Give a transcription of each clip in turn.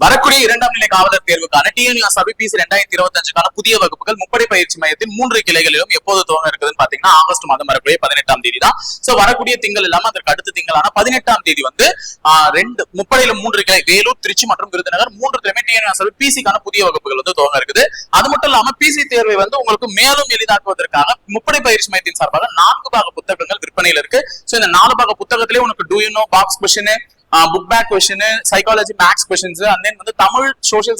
வரக்கூடிய இரண்டாம் நிலை காவலர் தேர்வுக்கான டிஎன்யூஎஸ்ஆர்பி பிசி 2025க்கான புதிய வகுப்புகள் முப்படை பயிற்சி மையத்தின் 3 கிளைகளிலும் எப்போது துவங்க இருக்குதுன்னு பாத்தீங்கன்னா ஆகஸ்ட் மாதம் வரக்கூடிய 18ஆம் தேதி தான். சோ வரக்கூடிய திங்கள் இல்லாம அதற்கு அடுத்த திங்களான 18ஆம் தேதி வந்து முப்படையில 3 கிளை வேலூர், திருச்சி மற்றும் விருதுநகர் 3 கிளைமே டிஎன்யூஎஸ்ஆர்பி பிசிக்கான புதிய வகுப்புகள் வந்து துவங்க இருக்குது. அது மட்டும் இல்லாம பிசி தேர்வை வந்து உங்களுக்கு மேலும் எளிதாக்குவதற்காக முப்படை பயிற்சி மையத்தின் சார்பாக 4 பாக புத்தகங்கள் விற்பனையில இருக்கு. சோ இந்த 4 பாக புத்தகத்திலே உனக்கு do you know box question, book back question, psychology, maths questions, and then வந்து தமிழ், சோஷியல்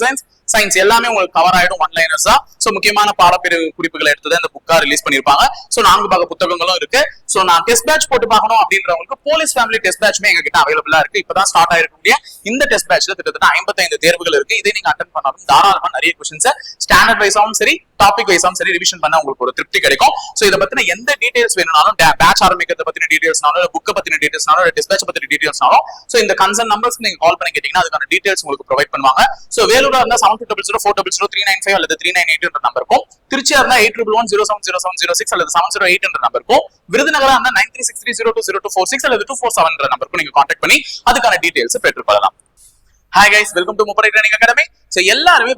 சயின்ஸ் எல்லாமே உங்களுக்கு கவர் ஆயிடும் ஒன் லைனர்ஸ் தான். சோ முக்கியமான பாடப்பிரிவு குறிப்புகளை எடுத்து இந்த புக்கா ரிலீஸ் பண்ணிருப்பாங்க. சோ 4 பாக புத்தகங்களும் இருக்கு. சோ நான் டெஸ்ட் பேட்ச் போட்டு பார்க்கணும் அப்படின்றவங்களுக்கு போலீஸ் ஃபேமிலி டெஸ்ட் பேட்ச்மே எங்க கிட்ட அவைலபிளா இருக்கு. இப்பதான் ஸ்டார்ட் ஆயிருக்கக்கூடிய இந்த டெஸ்ட் பேட்ச்ல கிட்டத்தட்ட 55 தேர்வுகள் இருக்கு. இதை நீங்க அட்டென்ட் பண்ணாலும் தாராளமா நிறைய கொஸ்டின்ஸ் ஸ்டாண்டர்ட் வைஸாவும் சரி, டாபிக் வைஸாவும் சரி ரிவிஷன் பண்ண உங்களுக்கு ஒரு திருப்தி கிடைக்கும். சோ இதை பத்தின எந்த டீடைல்ஸ் வேணும்னாலும், பேட்ச் ஆரம்பிக்கிறத பத்தின டீடைல்ஸ்னாலும், புக் பத்தின டீடைல்ஸ்னாலும், டெஸ்ட் பேட்ச் பத்தின டீடைல்ஸ்னாலும், சோ இந்த கன்சர்ன் நம்பர்ஸ்க்கு நீங்க கால் பண்ணி கேட்டீங்கன்னா அதுக்கான டீடைல்ஸ் உங்களுக்கு ப்ரொவைட் பண்ணுவாங்க. சோ வேலூரா இருந்தா 7200400395 அல்லது 398 என்ற நம்பருக்கும், திருச்சியா இருந்தா 8111070706 அல்லது 708 என்ற நம்பருக்கும், விருதுநகரா இருந்தா 9363020246 அல்லது 247 என்ற நம்பருக்கும் நீங்க கான்டாக்ட் பண்ணி அதுக்கான டீடைல்ஸ் பெற்றுக்கொள்ளலாம். ஹாய் கைஸ், வெல்கம் டு முப்படை ட்ரைனிங் அகாடமி. சோ எல்லாருமே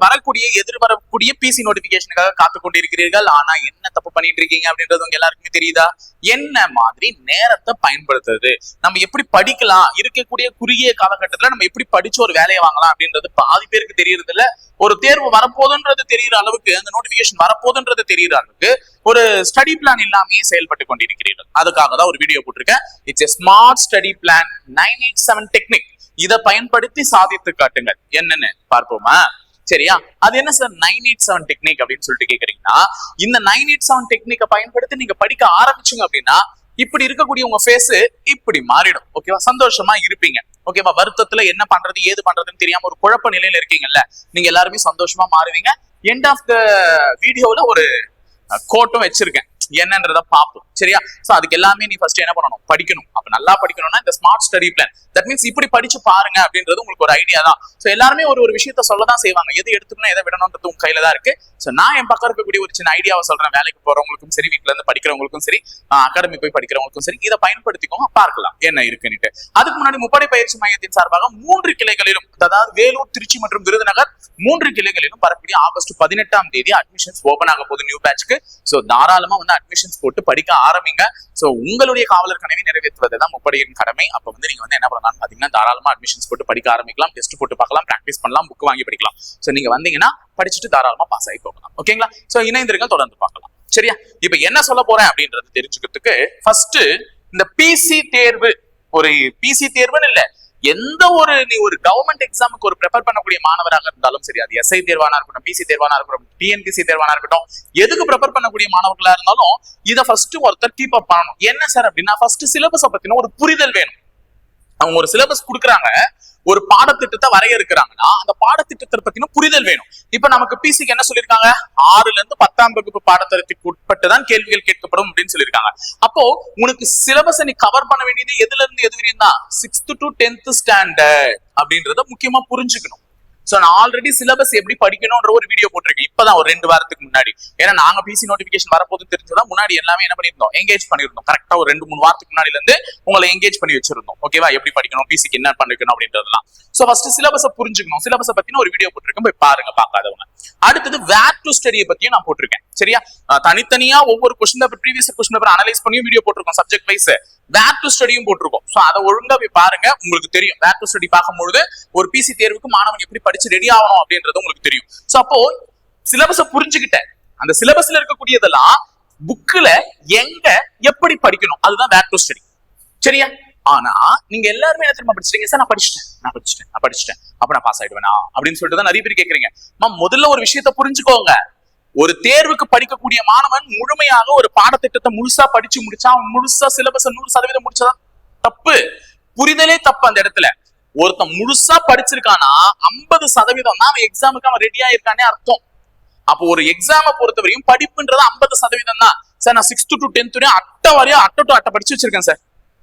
எதிர்வரக்கூடிய பிசி நோட்டிபிகேஷனுக்காக காத்து கொண்டிருக்கிறீர்கள். ஆனா என்ன தப்பு பண்ணிட்டு இருக்கீங்க அப்படின்றது உங்க எல்லாருக்குமே தெரியுதா? என்ன மாதிரி நேரத்தை பயன்படுத்துறது, நம்ம எப்படி படிக்கலாம், இருக்கக்கூடிய குறுகிய காலகட்டத்துல நம்ம எப்படி படிச்சு ஒரு வேலையை வாங்கலாம் அப்படின்றது பாதி பேருக்கு தெரியறது இல்ல. ஒரு தேர்வு வரப்போதுன்றது தெரிகிற அளவுக்கு, அந்த நோட்டிபிகேஷன் வரப்போதுன்றது தெரிகிற அளவுக்கு ஒரு ஸ்டடி பிளான் இல்லாமயே செயல்பட்டு கொண்டிருக்கிறீர்கள். அதுக்காக தான் ஒரு வீடியோ போட்டிருக்கேன். It's a smart study plan 987 technique. இதை பயன்படுத்தி சாதித்து காட்டுங்கள். என்னன்னு பார்ப்போமா? சரியா? அது என்ன சார் 987 டெக்னிக் அப்படின்னு சொல்லிட்டு கேக்குறீங்கன்னா, இந்த 987 டெக்னிக்கை பயன்படுத்தி நீங்க படிக்க ஆரம்பிச்சுங்க அப்படின்னா இப்படி இருக்கக்கூடிய உங்க ஃபேஸ் இப்படி மாறிடும். ஓகேவா? சந்தோஷமா இருப்பீங்க. ஓகேவா? வருத்தத்துல என்ன பண்றது ஏது பண்றதுன்னு தெரியாம ஒரு குழப்ப நிலையில இருக்கீங்கல்ல, நீங்க எல்லாருமே சந்தோஷமா மாறுவீங்க. எண்ட் ஆஃப் த வீடியோல ஒரு கோட்டும் வச்சிருக்கேன், என்னன்றத பார்ப்போம். சரியா? சோ அதுக்கு எல்லாமே நீ ஃபர்ஸ்ட் என்ன பண்ணணும்? படிக்கணும். அப்ப நல்லா படிக்கணும்னா இந்த smart study plan, that means இப்படி படிச்சு பாருங்க அப்படின்றது உங்களுக்கு ஒரு ஐடியா தான். சோ எல்லாருமே ஒரு விஷயத்த சொல்லதான் செய்வாங்க. எது எடுத்துக்கணும் எதை விடணும்ன்றது உங்க கையில தான் இருக்கு. சோ நான் என் பக்கம் இருக்கக்கூடிய ஒரு சின்ன ஐடியாவை சொல்றேன். வேலைக்கு போறவங்களுக்கும் சரி, வீட்டுல இருந்து படிக்கிறவங்களுக்கும் சரி, அகாடமி போய் படிக்கிறவங்களுக்கும் சரி, இதை பயன்படுத்திக்கோங்க, பார்க்கலாம் என்ன இருக்குன்னுட்டு. அதுக்கு முன்னாடி முப்படை பயிற்சி மையத்தின் சார்பாக 3 கிளைகளிலும், அதாவது வேலூர், திருச்சி மற்றும் விருதுநகர் 3 கிளைகளிலும் வரக்கூடிய ஆகஸ்ட் 18ஆம் தேதி அட்மிஷன்ஸ் ஓபன் ஆக போகுது நியூ பேட்ச்க்கு. சோ தாராளமா வந்து அட்மிஷன்ஸ் போட்டு படிக்க ஆரம்பிங்க. சோ உங்களுடைய காவலர் கனவை நிறைவேற்றுவதுதான் முப்படையின் கடமை. அப்ப வந்து நீங்க வந்து என்ன பண்ணலாம் பாத்தீங்கன்னா, தாராளமா அட்மிஷன்ஸ் போட்டு படிக்க ஆரம்பிக்கலாம், டெஸ்ட் போட்டு பார்க்கலாம், பிராக்டிஸ் பண்ணலாம், புக் வாங்கி படிக்கலாம். சோ நீங்க வந்தீங்கன்னா படிச்சுட்டு தாராளமா பாஸ் ஆகி போகலாம். ஓகேங்களா? சோ இணைந்திருங்கள், தொடர்ந்து பார்க்கலாம். சரியா? இப்ப என்ன சொல்ல போறேன் அப்படின்றது தெரிஞ்சுக்கிறதுக்கு ஃபர்ஸ்ட் இந்த பிசி தேர்வு, ஒரு பிசி தேர்வுன்னு இல்ல, எந்த ஒரு நீ ஒரு கவர்மெண்ட் எக்ஸாமுக்கு ஒரு ப்ரிப்பேர் பண்ணக்கூடிய மாணவராக இருந்தாலும் சரி, அது எஸ்ஐ தேர்வானா இருக்கட்டும், பிசி தேர்வானா இருக்கட்டும், டிஎன்பிசி தேர்வானா இருக்கட்டும், எதுக்கு ப்ரிப்பேர் பண்ணக்கூடிய மாணவர்களா இருந்தாலும் இதை ஃபர்ஸ்ட் ஒருத்தர் கீப் அப் பண்ணணும். என்ன சார் அப்படின்னா, ஃபர்ஸ்ட் சிலபஸை பத்தின ஒரு புரிதல் வேணும். அவங்க ஒரு சிலபஸ் கொடுக்குறாங்க, ஒரு பாடத்திட்டத்தை வரையறுக்கிறாங்கன்னா அந்த பாடத்திட்டத்தை பத்தின புரிதல் வேணும். இப்ப நமக்கு பிசிக்கு என்ன சொல்லியிருக்காங்க? 6ல இருந்து 10ஆம் வகுப்பு பாடத்திட்டத்துக்கு உட்பட்டுதான் கேள்விகள் கேட்கப்படும் அப்படின்னு சொல்லியிருக்காங்க. அப்போ உனக்கு சிலபஸை நீ கவர் பண்ண வேண்டியது எதுல இருந்து எது வரையும் தான்? 6th to 10th ஸ்டாண்டர்ட் அப்படின்றத முக்கியமா புரிஞ்சுக்கணும். சோ நான் ஆல்ரெடி சிலபஸ் எப்படி படிக்கணும்ன்ற ஒரு வீடியோ போட்டிருக்கேன், இப்பதான் ஒரு 2 வாரத்துக்கு முன்னாடி. ஏன்னா நாங்க பிசி நோட்டிபிகேஷன் வரப்போது தெரிஞ்சதா முன்னாடி எல்லாமே என்ன பண்ணிருந்தோம், எங்கேஜ் பண்ணிருந்தோம். கரெக்டா ஒரு 2-3 வாரத்துக்கு முன்னாடில இருந்து உங்களை எங்கேஜ் பண்ணி வச்சிருந்தோம். ஓகேவா? எப்படி படிக்கணும், பிசிக்கு என்ன பண்ணிக்கணும் அப்படின்றதெல்லாம். சோ ஃபர்ஸ்ட் சிலபஸை புரிஞ்சுக்கணும். சிலபஸை பத்தின ஒரு வீடியோ போட்டிருக்கேன், போய் பாருங்க பார்க்காதவங்க. அடுத்தது வேர் டு ஸ்டடியை பத்தியும் நான் போட்டிருக்கேன். சரியா? தனித்தனியா ஒவ்வொரு question paper, previous question paper analyse பண்ணியும் வீடியோ போட்டிருக்கோம், சப்ஜெக்ட் வைஸ். வேர் டு ஸ்டடியும் போட்டிருக்கோம். சோ அதை ஒழுங்கா போய் பாருங்க, உங்களுக்கு தெரியும். வேர் டு ஸ்டடி பார்க்கும்போது ஒரு பிசி தேர்வுக்கு மாணவன் எப்படி படிச்சு ரெடி ஆகணும் அப்படின்றது உங்களுக்கு தெரியும். சோ அப்போ சிலபஸை புரிஞ்சுக்கிட்டேன், அந்த சிலபஸ்ல இருக்கக்கூடியதெல்லாம் புக்ல எங்க எப்படி படிக்கணும், அதுதான் வேர் டு ஸ்டடி. சரியா? ஆனா நீங்க எல்லாருமே என்ன தெரியுமா படிச்சிட்டீங்க? சார் நான் படிச்சுட்டேன் அப்ப நான் பாஸ் ஆயிடுவேனா அப்படின்னு சொல்லிட்டு தான் நிறைய பேர் கேக்குறீங்க. முதல்ல ஒரு விஷயத்த புரிஞ்சுக்கோங்க. ஒரு தேர்வுக்கு படிக்கக்கூடிய மாணவன் முழுமையாக ஒரு பாடத்திட்டத்தை முழுசா படிச்சு முடிச்சா, முழுசா சிலபஸ் 100% முடிச்சதான் தப்பு. புரிதலே தப்பு அந்த இடத்துல. ஒருத்தன் முழுசா படிச்சிருக்கானா 50% தான் அவன் எக்ஸாமுக்கு அவன் ரெடியா இருக்கானே அர்த்தம். அப்போ ஒரு எக்ஸாமை பொறுத்தவரையும் படிப்புன்றது 50% தான். சார் நான் 6th to 10th வரையும் அட்டை படிச்சு வச்சிருக்கேன் சார்,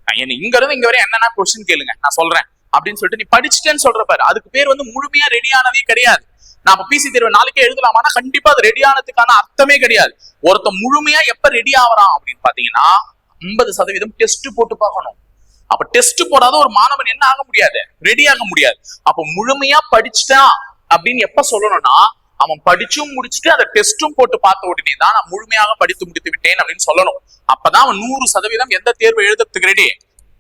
இங்க இருந்து இங்க வரையும் என்னன்னா கொஸ்டின் கேளுங்க நான் சொல்றேன் அப்படின்னு சொல்லிட்டு நீ படிச்சுட்டேன்னு சொல்ற பாரு, அதுக்கு பேர் வந்து முழுமையா ரெடியானதே கிடையாது. நான் பிசி தேர்வு நாளைக்கே எழுதலாமான்னா கண்டிப்பா அது ரெடி ஆனதுக்கான அர்த்தமே கிடையாது. ஒருத்தன் முழுமையா எப்ப ரெடி ஆகிறான் அப்படின்னு பாத்தீங்கன்னா 50% டெஸ்ட் போட்டு பார்க்கணும். அப்ப டெஸ்ட் போடாத ஒரு மாணவன் என்ன ஆக முடியாது, ரெடி ஆக முடியாது. அப்ப முழுமையா படிச்சுட்டான் அப்படின்னு எப்ப சொல்லணும்னா, அவன் படிச்சும் முடிச்சுட்டு அதை டெஸ்டும் போட்டு பார்த்த உடனே தான் நான் முழுமையாக படித்து முடித்து விட்டேன் அப்படின்னு சொல்லணும். அப்பதான் அவன் 100% எந்த தேர்வு எழுதுறதுக்கு ரெடி,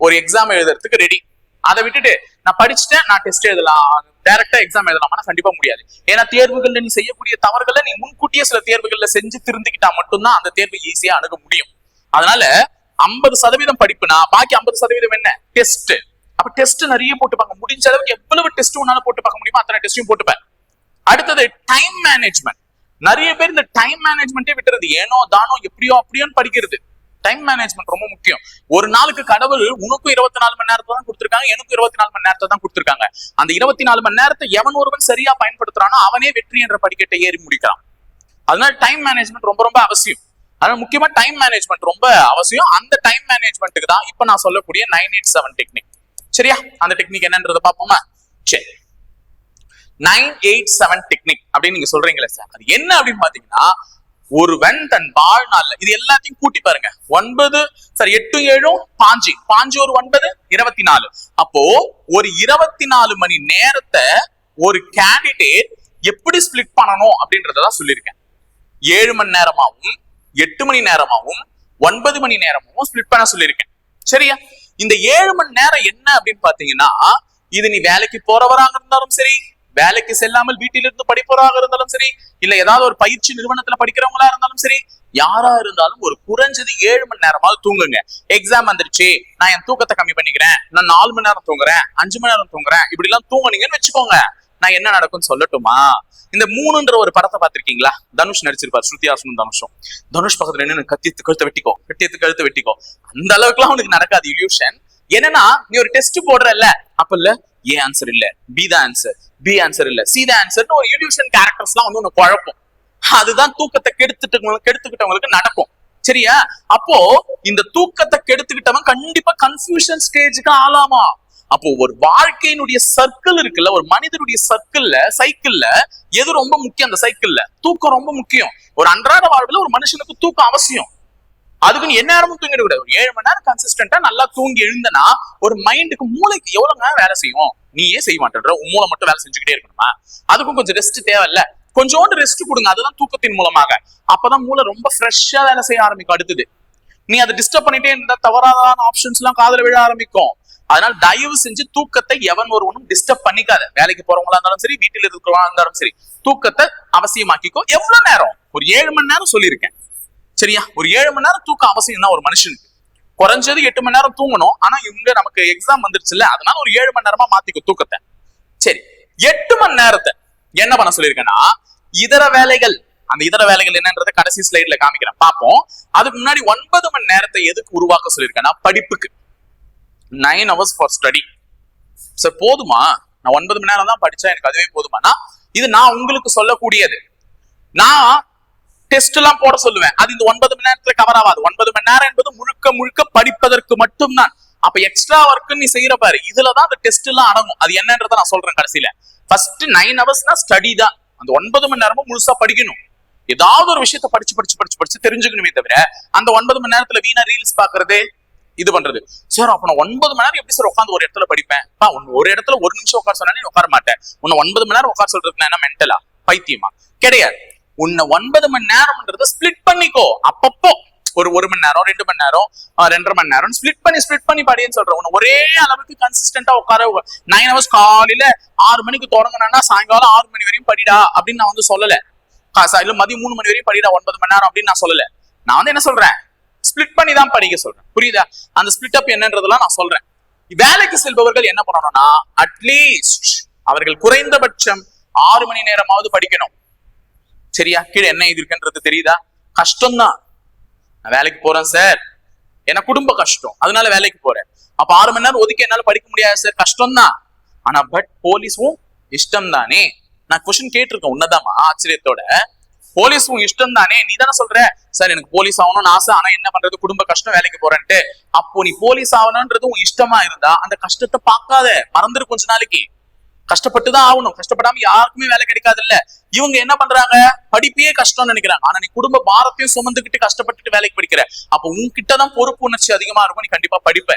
ஒரு எக்ஸாம் எழுதுறதுக்கு ரெடி. அதை விட்டுட்டு நான் படிச்சுட்டேன், நான் டெஸ்ட் எழுதலாம், டைரக்டா எக்ஸாம் எழுதலாமா, கண்டிப்பா முடியாது. ஏன்னா தேர்வுகள்ல நீ செய்யக்கூடிய தவறுகளை நீ முன்கூட்டியே சில தேர்வுகள்ல செஞ்சு திருந்திக்கிட்டா மட்டும்தான் அந்த தேர்வு ஈஸியா அணுக முடியும். அதனால 50% படிப்புனா பாக்கி 50% என்ன, டெஸ்ட். அப்ப டெஸ்ட் நிறைய போட்டுப்பாங்க, முடிஞ்ச அளவுக்கு எவ்வளவு டெஸ்ட் உன்னால போட்டு பார்க்க முடியுமோ அத்தனை டெஸ்டையும் போட்டுப்பேன். அடுத்தது டைம் மேனேஜ்மெண்ட். நிறைய பேர் இந்த டைம் மேனேஜ்மெண்ட்டே விட்டுறது, ஏனோ தானோ எப்படியோ அப்படியோன்னு படிக்கிறது. டைம் மேனேஜ்மெண்ட் ரொம்ப முக்கியம். ஒரு நாளுக்கு கடவுள் உனக்கும் 24 மணி நேரத்தை தான் கொடுத்திருக்காங்க, எனக்கும் 24 மணி நேரத்தை தான் கொடுத்திருக்காங்க. அந்த 24 மணி நேரத்தை எவன் ஒருவன் சரியா பயன்படுத்துறானோ அவனே வெற்றி என்ற படிக்கட்டை ஏறி முடிக்கிறான். அதனால டைம் மேனேஜ்மெண்ட் ரொம்ப ரொம்ப அவசியம். அதனால முக்கியமா டைம் மேனேஜ்மெண்ட் ரொம்ப அவசியம். அந்த டைம் மேனேஜ்மெண்ட்டுக்கு தான் இப்ப நான் சொல்லக்கூடிய 987 டெக்னிக். சரியா? அந்த டெக்னிக் என்னன்றதை பார்ப்போமா? சரி, 987 டெக்னிக் அப்படின்னு நீங்க சொல்றீங்களே சார், அது என்ன அப்படின்னு பாத்தீங்கன்னா, ஒருவன் தன் வாழ்நாள்ல இது எல்லாத்தையும் கூட்டி பாருங்க. 9 சார் 8 7 5 ஒரு 9 24. அப்போ ஒரு 24 மணி நேரத்தை ஒரு கேண்டிடேட் எப்படி ஸ்பிளிட் பண்ணணும் அப்படின்றதான் சொல்லியிருக்கேன். 7 மணி நேரமாவும் 8 மணி நேரமாவும் 9 மணி நேரமும் ஸ்பிளிட் பண்ண சொல்லியிருக்கேன். சரியா? இந்த 7 மணி நேரம் என்ன அப்படின்னு பாத்தீங்கன்னா, இது நீ வேலைக்கு போறவராக இருந்தாலும் சரி, வேலைக்கு செல்லாமல் வீட்டிலிருந்து படிப்பவராக இருந்தாலும் சரி, இல்ல ஏதாவது ஒரு பயிற்சி நிறுவனத்துல படிக்கிறவங்களா இருந்தாலும் சரி, யாரா இருந்தாலும் ஒரு குறைஞ்சது 7 மணி நேரமாவது தூங்குங்க. எக்ஸாம் வந்துருச்சு, நான் என் தூக்கத்தை கம்மி பண்ணிக்கிறேன், நான் 4 மணி நேரம் தூங்குறேன், 5 மணி நேரம் தூங்குறேன், இப்படி எல்லாம் தூங்குனீங்கன்னு வச்சுக்கோங்க, நான் என்ன நடக்கும்னு சொல்லட்டுமா? இந்த 3ன்ற ஒரு படத்தை பார்த்திருக்கீங்களா? தனுஷ் நடிச்சிருப்பார், ஸ்ருதிஹாசனும் தனுஷும். தனுஷ் பக்கத்துல நின்று கத்தியத்து கழுத்தை வெட்டிக்கோ, அந்த அளவுக்கு எல்லாம் உனக்கு நடக்காது இல்யூஷன். என்னன்னா, நீ ஒரு டெஸ்ட் போடுறல்ல, அப்ப இல்ல ஏ ஆன்சர் இல்ல, பி தான் ஆன்சர், பி ஆன்சர் இல்ல, சி தான் ஆன்சர், ஒரு இல்யூஷன் கேரக்டர்ஸ் எல்லாம் வந்து உனக்கு குழப்பம். அதுதான் தூக்கத்தை கெடுத்துக்கிட்டவங்களுக்கு நடக்கும். சரியா? அப்போ இந்த தூக்கத்தை கெடுத்துக்கிட்டவன் கண்டிப்பா கன்ஃபியூஷன் ஸ்டேஜுக்கு ஆளாமா. அப்போ ஒரு வாழ்க்கையினுடைய சர்க்கிள் இருக்குல்ல, ஒரு மனிதனுடைய சைக்கிள்ல எது ரொம்ப முக்கியம்? அந்த சைக்கிள்ல தூக்கம் ரொம்ப முக்கியம். ஒரு அன்றாட வாழ்வுல ஒரு மனுஷனுக்கு தூக்கம் அவசியம். அதுக்கு நீ என்ன நேரமும் தூங்கிட கூடாது. ஒரு 7 மணி நேரம் கன்சிஸ்டன்டா நல்லா தூங்கி எழுந்தனா ஒரு மைண்டுக்கு, மூளைக்கு எவ்வளவு நேரம் வேலை செய்யும்? நீயே செய்ய மாட்டேன்ற, மூளை மட்டும் வேலை செஞ்சுக்கிட்டே இருக்கணுமா? அதுக்கும் கொஞ்சம் ரெஸ்ட் தேவையில்ல. கொஞ்சோண்டு ரெஸ்ட் கொடுங்க, அதுதான் தூக்கத்தின் மூலமாக. அப்பதான் மூளை ரொம்ப ஃப்ரெஷ்ஷா வேலை செய்ய ஆரம்பிக்கும். அடுத்தது நீ அதை டிஸ்டர்ப் பண்ணிட்டே இருந்தா தவறான ஆப்ஷன்ஸ் எல்லாம் காதுல விழ ஆரம்பிக்கும். அதனால தயவு செஞ்சு தூக்கத்தை எவன் ஒருவனும் டிஸ்டர்ப் பண்ணிக்காத. வேலைக்கு போறவங்களா இருந்தாலும் சரி, வீட்டில் இருக்கிறவங்களா இருந்தாலும் சரி, தூக்கத்தை அவசியமாக்கிக்கோ. எவ்வளவு நேரம்? ஒரு 7 மணி நேரம் சொல்லியிருக்கேன். சரியா? ஒரு 7 மணி நேரம் தூக்கம் அவசியம் தான் ஒரு மனுஷனுக்கு. குறைஞ்சது 8 மணி நேரம் தூங்கணும். ஆனா இவங்க நமக்கு எக்ஸாம் வந்துருச்சுல்ல, அதனால ஒரு 7 மணி நேரமா மாத்திக்கோ தூக்கத்தை. சரி, 8 மணி நேரத்தை என்ன பண்ண சொல்லியிருக்கேன்னா, இதர வேலைகள். அந்த இதர வேலைகள் என்னன்றதை கடைசி ஸ்லைட்ல காமிக்கிறேன், பார்ப்போம். அதுக்கு முன்னாடி 9 மணி நேரத்தை எதுக்கு உருவாக்க சொல்லியிருக்கேன்னா, படிப்புக்கு. 9 hours ஃபார் ஸ்டடி. சார் போதுமா? நான் 9 மணி நேரம் தான் படிச்சா எனக்கு அதுவே போதுமானா, இது நான் உங்களுக்கு சொல்லக்கூடியது. நான் டெஸ்ட் எல்லாம் போட சொல்லுவேன், அது இந்த 9 மணி நேரத்துல கவர் ஆகாது. 9 மணி நேரம் என்பது முழுக்க முழுக்க படிப்பதற்கு மட்டும்தான். அப்ப எக்ஸ்ட்ரா ஒர்க் நீ செய்யற பாரு, இதுலதான் அந்த டெஸ்ட் எல்லாம் அடங்கும். அது என்னன்றதை நான் சொல்றேன் கடைசியில. ஃபர்ஸ்ட் 9 ஹவர்ஸ்னா ஸ்டடி தான். அந்த 9 மணி நேரமும் முழுசா படிக்கணும். ஏதாவது ஒரு விஷயத்த படிச்சு தெரிஞ்சுக்கணுமே தவிர, அந்த 9 மணி நேரத்துல வீணா ரீல்ஸ் பாக்குறது, இது பண்றது. சார் அப்ப நான் 9 மணி நேரம் எப்படி சார் உட்காந்து ஒரு இடத்துல படிப்பேன்? ஒரு இடத்துல ஒரு நிமிஷம் உட்கார சொன்னா உட்கார மாட்டேன். உன்னை 9 மணி நேரம் உட்கார சொல்றதுக்கு என்ன மென்டலா, பைத்தியமா? கிடையாது. உன்னை 9 மணி நேரம்ன்றத ஸ்பிளிட் பண்ணிக்கோ. அப்பப்போ ஒரு 1 மணி நேரம், 2 மணி நேரம், 2.5 மணி நேரம் ஸ்பிளிட் பண்ணி படின்னு சொல்றேன். உன்னை ஒரே அளவுக்கு கன்சிஸ்டன்டா உட்கார 9 ஹவர்ஸ் காலையில 6 மணிக்கு தொடங்கினா சாயங்காலம் 6 மணி வரையும் படிடா அப்படின்னு நான் வந்து சொல்லல. இல்ல மதியம் 3 மணி வரையும் படிடா 9 மணி நேரம் அப்படின்னு நான் சொல்லல. நான் வந்து என்ன சொல்றேன், ஸ்பிளிட் பண்ணி தான் படிக்க சொல்றேன். புரியுதா? அந்த ஸ்பிளிட் அப் என்னன்றதெல்லாம் நான் சொல்றேன். வேலைக்கு செல்பவர்கள் என்ன பண்ணணும்னா, அட்லீஸ்ட் அவர்கள் குறைந்தபட்சம் 6 மணி நேரமாவது படிக்கணும். சரியா? கீழே என்ன இருக்குன்றது தெரியுதா? கஷ்டம்தான். நான் வேலைக்கு போறேன் சார், எனக்கு குடும்ப கஷ்டம், அதனால வேலைக்கு போறேன். அப்ப 6 மணி நேரம் ஒதுக்கி என்னால படிக்க முடியாது சார், கஷ்டம் தான். ஆனா பட் போலீஸும் இஷ்டம் தானே. நான் கொஸ்டின் கேட்டிருக்கேன் உன்னதாமா ஆச்சரியத்தோட. போலீஸும் இஷ்டம் தானே, நீ தானே சொல்ற சார் எனக்கு போலீஸ் ஆகணும்னு ஆசை, ஆனா என்ன பண்றது, குடும்ப கஷ்டம், வேலைக்கு போறேன்ட்டு. அப்போ நீ போலீஸ் ஆகணும்ன்றது உன் இஷ்டமா இருந்தா அந்த கஷ்டத்தை பார்க்காத, மறந்துரு கொஞ்ச நாளைக்கு. கஷ்டப்பட்டுதான் ஆகணும். கஷ்டப்படாம யாருக்குமே வேலை கிடைக்காது இல்ல. இவங்க என்ன பண்றாங்க, படிப்பே கஷ்டம்னு நினைக்கிறாங்க. ஆனா நீ குடும்ப பாரத்தையும் சுமந்துக்கிட்டு கஷ்டப்பட்டுட்டு வேலைக்கு படிக்கிற. அப்ப உன்கிட்டதான் பொறுப்பு உணர்ச்சி அதிகமா இருக்கும், நீ கண்டிப்பா படிப்ப.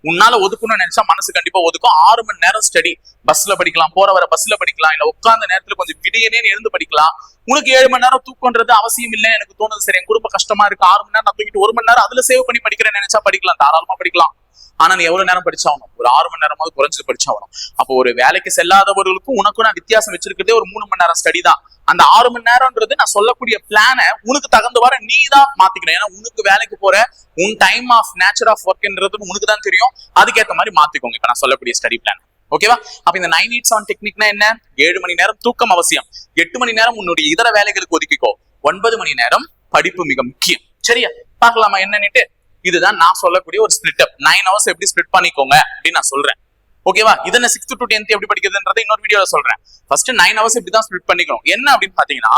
உன்னால ஒதுக்கணும்னு நினைச்சா மனசு கண்டிப்பா ஒதுக்கும். 6 மணி நேரம் ஸ்டடி, பஸ்ல படிக்கலாம், போற வர பஸ்ல படிக்கலாம், இல்ல உட்கார்ந்த நேரத்துல கொஞ்சம் விடியனே எழுந்து படிக்கலாம். உனக்கு 7 மணி நேரம் தூக்கம்ன்றது அவசியம் இல்லைன்னு எனக்கு தோணுது. சரி, என் குடும்ப கஷ்டமா இருக்கு, 6 மணி நேரம் நான் தூக்கிட்டு 1 மணி நேரம் அதுல சேவ் பண்ணி படிக்கிறேன்னு நினைச்சா படிக்கலாம், தாராளமா படிக்கலாம். ஆனா நீ எவ்வளவு நேரம் படிச்சாகணும்? ஒரு 6 மணி நேரமாவது குறைஞ்சது படிச்சாகணும். அப்போ ஒரு வேலைக்கு செல்லாதவர்களுக்கும் உனக்கும் நான் வித்தியாசம் வச்சிருக்கிறதே ஒரு 3 மணி நேரம் ஸ்டடி தான். அந்த 6 மணி நேரம்ன்றது நான் சொல்லக்கூடிய பிளான உனக்கு தகுந்தவாறு நீ தான் மாத்திக்கணும். ஏன்னா உனக்கு வேலைக்கு போற உன் டைம் ஆஃப் நேச்சர் ஆஃப் ஒர்க்ன்றது உனக்கு தான் தெரியும். அதுக்கேற்ற மாதிரி மாத்திக்கோங்க இப்ப நான் சொல்லக்கூடிய ஸ்டடி பிளான். ஓகேவா? அப்ப இந்த 9-8-7 டெக்னிக்னா என்ன? 7 மணி நேரம் தூக்கம் அவசியம், 8 மணி நேரம் உன்னுடைய இதர வேலைகளுக்கு ஒதுக்கிக்கோ, 9 மணி நேரம் படிப்பு மிக முக்கியம். சரியா? பார்க்கலாமா என்னன்னுட்டு? இதுதான் நான் சொல்லக்கூடிய ஒரு ஸ்பிளிட் அப். 9 hours எப்படி ஸ்பிளிட் பண்ணிக்கோங்க அப்படின்னு நான் சொல்றேன். ஓகேவா? இதை 6th to 10th எப்படி படிக்கிறதுன்றதை இன்னொரு வீடியோல சொல்றேன். ஃபர்ஸ்ட் 9 hours இப்படிதான் ஸ்பிளிட் பண்ணிக்கணும். என்ன அப்படின்னு பாத்தீங்கன்னா,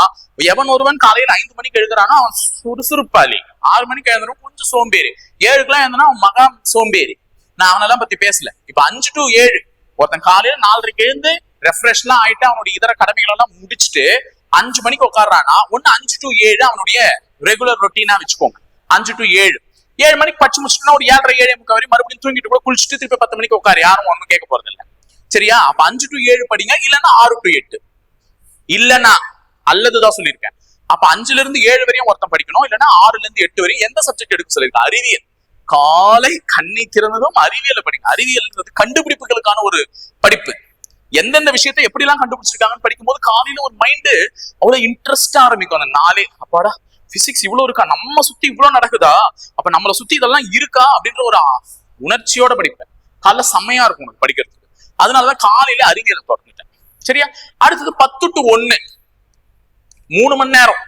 எவன் ஒருவன் காலையில 5 மணிக்கு எழுதுறானோ அவன் சுறுசுறுப்பாளி, 6 மணிக்கு எழுதுறோம் கொஞ்சம் சோம்பேறி, 7க்குலாம் எழுதுனா அவன் மகா சோம்பேறி. நான் அவனெல்லாம் பத்தி பேசல. இப்ப 5 to 7 ஒருத்தன் காலையில 4:30 எழுந்து ரெஃப்ரெஷ்லாம் ஆயிட்டு அவனுடைய இதர கடமைகள் எல்லாம் முடிச்சுட்டு 5 மணிக்கு உட்காடுறானா, 5 to 7 அவனுடைய ரெகுலர் ரொட்டீனா வச்சுக்கோங்க. 5 to 7 7 மணிக்கு படிச்சு முடிச்சுட்டுனா ஒரு 7:30 7:30 வரை மறுபடியும் தூங்கிட்டு கூட குளிச்சுட்டு திருப்பி 10 மணிக்கு உட்காரு, யாரும் ஒண்ணும் கேட்க போறது இல்லை. சரியா? அப்ப 5 to 7 படிங்க, இல்லன்னா 6 to 8, இல்லன்னா அல்லதுதான் சொல்லியிருக்கேன். அப்ப 5ல இருந்து 7 வரையும் ஒருத்தன் படிக்கணும், இல்லன்னா 6ல இருந்து 8 வரையும். எந்த சப்ஜெக்ட் எடுக்க சொல்லியிருக்கேன்? அறிவியல். காலை கண்ணை திறந்ததும் அறிவியலை படிங்க. அறிவியல்ன்றது கண்டுபிடிப்புகளுக்கான ஒரு படிப்பு. எந்தெந்த விஷயத்தை எப்படி எல்லாம் கண்டுபிடிச்சிருக்காங்கன்னு படிக்கும்போது காலையில ஒரு மைண்டு அவ்வளவு இன்ட்ரெஸ்டா ஆரம்பிக்கும். அந்த நாளே அப்பாடா பிசிக்ஸ் இவ்வளவு இருக்கா, நம்ம சுத்தி இவ்வளவு நடக்குதா, அப்ப நம்மளை சுத்தி இதெல்லாம் இருக்கா அப்படின்ற ஒரு உணர்ச்சியோட படிப்பேன். காலைல செம்மையா இருக்கும் உனக்கு படிக்கிறதுக்கு. அதனாலதான் காலையில அறிவியலை தொடர்ந்துட்டேன். சரியா? அடுத்தது 10 to 1 3 மணி நேரம்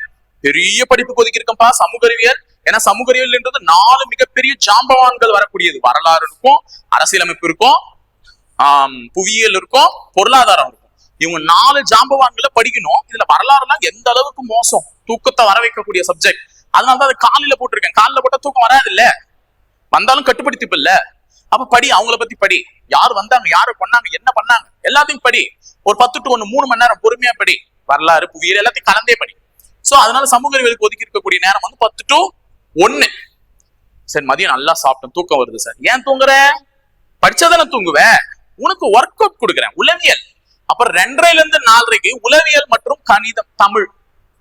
பெரிய படிப்புக்கு ஒதுக்கி இருக்கேன்ப்பா சமூக அறிவியல். ஏன்னா சமூக அறிவியல் என்றது 4 மிகப்பெரிய ஜாம்பவான்கள் வரக்கூடியது. வரலாறு இருக்கும், அரசியலமைப்பு இருக்கும், புவியியல் இருக்கும், பொருளாதாரம் இருக்கும். இவங்க 4 ஜாம்பவான்களை படிக்கணும். இதுல வரலாறுலாம் எந்த அளவுக்கு மோசம், தூக்கத்தை வர வைக்கக்கூடிய சப்ஜெக்ட். அதனாலதான் அதை காலையில போட்டிருக்கேன். காலையில போட்டா தூக்கம் வராது இல்ல, வந்தாலும் கட்டுப்படுத்திப்பு இல்ல. அப்ப படி, அவங்கள பத்தி படி, யார் வந்தாங்க, யாரு பண்ணாங்க, என்ன பண்ணாங்க, எல்லாத்தையும் படி. ஒரு 10 to 1 3 மணி நேரம் பொறுமையா படி. வரலாறு புவியியல் எல்லாத்தையும் கலந்தே படி. சோ அதனால சமூக அறிவியலுக்கு ஒதுக்கி இருக்கக்கூடிய நேரம் 10 to 1. சரி, மதியம் நல்லா சாப்பிட்டேன், தூக்கம் வருது சார். ஏன் தூங்குற? படிச்சாதானே தூங்குவேன். உனக்கு ஒர்க் அவுட் கொடுக்குறேன், உளவியல். அப்புறம் 2:30ல இருந்து 4:30 உளவியல் மற்றும் கணிதம், தமிழ்,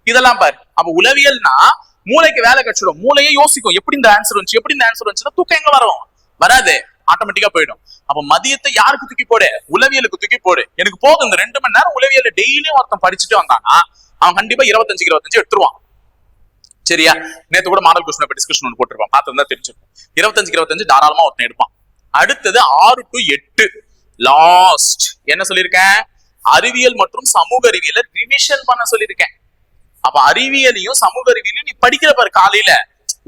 இதெல்லாம் பாரு. அப்ப உளவியல்னா மூளைக்கு வேலை கிடைச்சிடும். மூளையே யோசிக்கும், எப்படி இந்த ஆன்சர் வந்துச்சு, எப்படி இந்த ஆன்சர் வந்துச்சுன்னா தூக்கம் எங்க வரும்? வராது, ஆட்டோமேட்டிக்கா போயிடும். அப்ப மதியத்தை யாருக்கு தூக்கி போடு? உளவியலுக்கு தூக்கி போடு. எனக்கு போதும் இந்த 2 மணி நேரம் உளவியல் டெய்லியும் ஒருத்தன் படிச்சுட்டு வந்தானா அவன் கண்டிப்பா 25 எடுத்துருவான். சரியா? நேத்து கூட மாடல் கொஸ்டின் டிஸ்கஷன் ஒன்று போட்டிருப்பான், பார்த்துருந்தா தெரிஞ்சிருக்கும். 25 தாராளமா ஒருத்தன் எடுப்பான். அடுத்தது 6 to 8 லாஸ்ட் என்ன சொல்லியிருக்கேன்? அறிவியல் மற்றும் சமூக அறிவியலை ரிவிஷன் பண்ண சொல்லியிருக்கேன். அப்ப அறிவியலையும் சமூக அறிவியலையும் நீ படிக்கிற பாரு, காலையில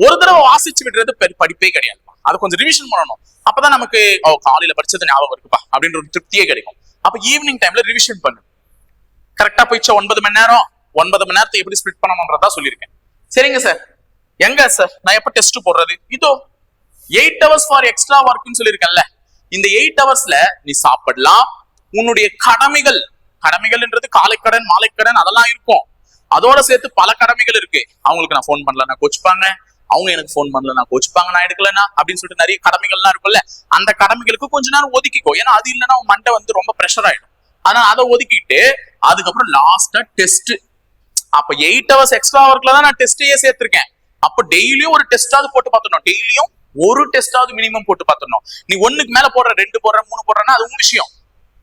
ஒரு தடவை வாசிச்சு விடுறது படிப்பே கிடையாது. அதை கொஞ்சம் ரிவிஷன் பண்ணணும். அப்பதான் நமக்கு காலையில படிச்சது ஞாபகம் இருக்குப்பா அப்படின்ற ஒரு திருப்தியே கிடைக்கும். அப்ப ஈவினிங் டைம்ல ரிவிஷன் பண்ணு. கரெக்டா போயிடுச்சா? 9 மணி நேரம். 9 மணி நேரத்தை எப்படி ஸ்பிளிட் பண்ணணும்ன்றதா சொல்லியிருக்கேன். சரிங்க சார், எங்க சார் நான் எப்ப டெஸ்ட் போடுறது? இதோ 8 hours ஃபார் எக்ஸ்ட்ரா ஒர்க்னு சொல்லியிருக்கேன்ல. இந்த 8 hours நீ சாப்பிடலாம். உன்னுடைய கடமைகள்ன்றது காலைக்கடன் மாலைக்கடன் அதெல்லாம் இருக்கும். அதோட சேர்த்து பல கடமைகள் இருக்கு. அவங்களுக்கு நான் போன் பண்ணல நான் கோச்சுப்பாங்க, அவங்க எனக்கு போன் பண்ணல நான் கோச்சுப்பாங்க, நான் எடுக்கலன்னா அப்படின்னு சொல்லிட்டு நிறைய கடமைகள்லாம் இருக்கும்ல. அந்த கடமைகளுக்கு கொஞ்ச நேரம் ஒதுக்கிக்கோ. ஏன்னா அது இல்லைன்னா மண்டை ரொம்ப ப்ரெஷர் ஆயிடும். ஆனா அதை ஒதுக்கிட்டு அதுக்கப்புறம் லாஸ்டா டெஸ்ட். அப்ப 8 hours எக்ஸ்ட்ரா ஒர்க்ல தான் நான் டெஸ்டையே சேர்த்திருக்கேன். அப்ப டெய்லியும் ஒரு டெஸ்டாவது போட்டு பார்த்துடணும். டெய்லியும் ஒரு டெஸ்டாவது மினிமம் போட்டு பார்த்துடணும். நீ 1க்கு மேல போடுற, 2 போடுற, 3 போடுறன்னா அது உங்க விஷயம்.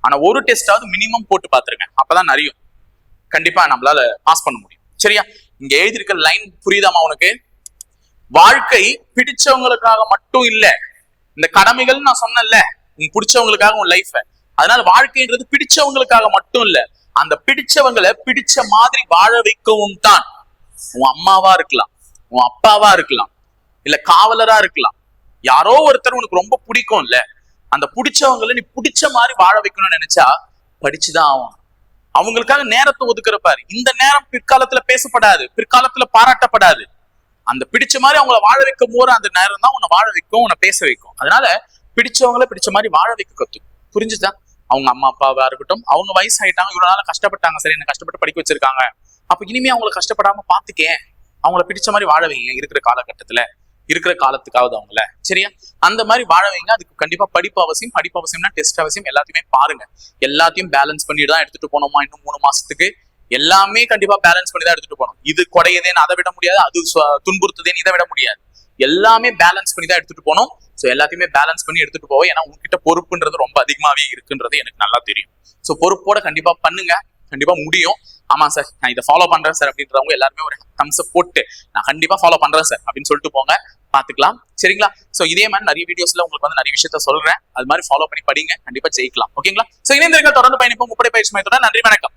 ஆனா ஒரு டெஸ்டாவது மினிமம் போட்டு பார்த்திருக்கேன். அப்பதான் நிறைய கண்டிப்பா நம்மளால பாஸ் பண்ண முடியும். சரியா? இங்க எழுதியிருக்க லைன் புரியுதாமா உனக்கு? வாழ்க்கை பிடிச்சவங்களுக்காக மட்டும் இல்ல. இந்த கடமைகள் நான் சொன்னேன்ல, உன் பிடிச்சவங்களுக்காக உன் லைஃப். அதனால வாழ்க்கைன்றது பிடிச்சவங்களுக்காக மட்டும் இல்ல, அந்த பிடிச்சவங்களை பிடிச்ச மாதிரி வாழ வைக்கவும் தான். உன் அம்மாவா இருக்கலாம், உன் அப்பாவா இருக்கலாம், இல்ல காவலரா இருக்கலாம். யாரோ ஒருத்தர் உனக்கு ரொம்ப பிடிக்கும் இல்ல, அந்த பிடிச்சவங்களை நீ பிடிச்ச மாதிரி வாழ வைக்கணும்னு நினைச்சா படிச்சுதான் ஆகும். அவங்களுக்காக நேரத்தை ஒதுக்குற பாரு. இந்த நேரம் பிற்காலத்துல பேசப்படாது, பிற்காலத்துல பாராட்டப்படாது. அந்த பிடிச்ச மாதிரி அவங்கள வாழ வைக்கும் போது அந்த நேரம் தான் உன்னை வாழ வைக்கும், உன்னை பேச வைக்கும். அதனால பிடிச்சவங்களை பிடிச்ச மாதிரி வாழ வைக்க கத்து. புரிஞ்சுதா? அவங்க அம்மா அப்பாவா இருக்கட்டும், அவங்க வயசாயிட்டாங்க, இவ்வளவு நாள கஷ்டப்பட்டாங்க, சரி என்ன கஷ்டப்பட்டு படிக்க வச்சிருக்காங்க, அப்ப இனிமே அவங்களை கஷ்டப்படாம பாத்துக்கேன், அவங்கள பிடிச்ச மாதிரி வாழ வைங்க இருக்கிற காலகட்டத்துல. இருக்கிற காலத்துக்காவது அவங்கள. சரியா? அந்த மாதிரி வாழ வைங்க. அதுக்கு கண்டிப்பா படிப்பு அவசியம். படிப்பு அவசியம்னா டெஸ்ட் அவசியம். எல்லாத்தையுமே பாருங்க. எல்லாத்தையும் பேலன்ஸ் பண்ணிட்டு தான் எடுத்துட்டு போனோமா இன்னும் 3 மாசத்துக்கு? எல்லாமே கண்டிப்பா பேலன்ஸ் பண்ணி தான் எடுத்துட்டு போகணும். இது குறையுதேன்னு அதை விட முடியாது, அது துன்புறுத்துதேன்னு இதை விட முடியாது. எல்லாமே பேலன்ஸ் பண்ணி தான் எடுத்துட்டு போகணும். ஸோ எல்லாத்தையுமே பேலன்ஸ் பண்ணி எடுத்துட்டு போவோம். ஏன்னா உங்ககிட்ட பொறுப்புன்றது ரொம்ப அதிகமாவே இருக்குன்றது எனக்கு நல்லா தெரியும். ஸோ பொறுப்போட கண்டிப்பா பண்ணுங்க. கண்டிப்பா முடியும். ஆமா சார் நான் இதை ஃபாலோ பண்றேன் சார் அப்படின்றவங்க எல்லாருமே ஒரு தம்ஸ் போட்டு நான் கண்டிப்பா ஃபாலோ பண்றேன் சார் அப்படின்னு சொல்லிட்டு போங்க. பாத்துக்கலாம். சரிங்களா? சோ இதே மாதிரி நிறைய வீடியோஸ்ல உங்களுக்கு வந்து நிறைய விஷயத்த சொல்றேன். அது மாதிரி ஃபாலோ பண்ணி படிங்க. கண்டிப்பா ஜெயிக்கலாம். ஓகேங்களா? சோ இணைந்திருக்க தொடர்ந்து பயணிப்போம் முப்படை பயிற்சி மையத்தோட. நன்றி, வணக்கம்.